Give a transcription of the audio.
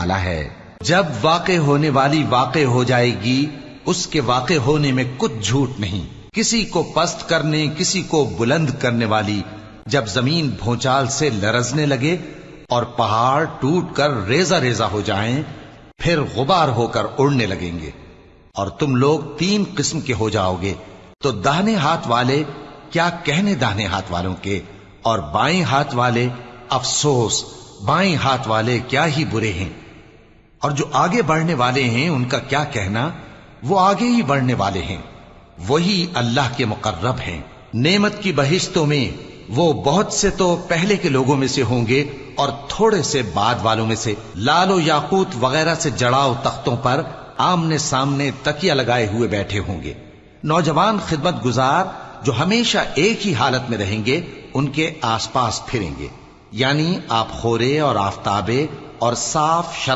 والا ہے۔ جب واقع ہونے والی واقع ہو جائے گی، اس کے واقع ہونے میں کچھ جھوٹ نہیں۔ کسی کو پست کرنے، کسی کو بلند کرنے والی جب زمین بھونچال سے لرزنے لگے اور پہاڑ ٹوٹ کر ریزہ ریزہ ہو جائیں، پھر غبار ہو کر اڑنے لگیں گے، اور تم لوگ 3 قسم کے ہو جاؤ گے، تو داہنے ہاتھ والے کیا کہنے داہنے ہاتھ والوں کے، اور بائیں ہاتھ والے افسوس، بائیں ہاتھ والے کیا ہی برے ہیں، اور جو آگے بڑھنے والے ہیں ان کا کیا کہنا، وہ آگے ہی بڑھنے والے ہیں، وہی اللہ کے مقرب ہیں۔ نعمت کی بہشتوں میں وہ بہت سے تو پہلے کے لوگوں میں سے ہوں گے اور تھوڑے سے بعد والوں میں سے، لال و یاقوت وغیرہ سے جڑاؤ تختوں پر آمنے سامنے تکیہ لگائے ہوئے بیٹھے ہوں گے۔ نوجوان خدمت گزار جو ہمیشہ ایک ہی حالت میں رہیں گے ان کے آس پاس پھریں گے، یعنی آپ خورے اور آفتابے اور صاف شراب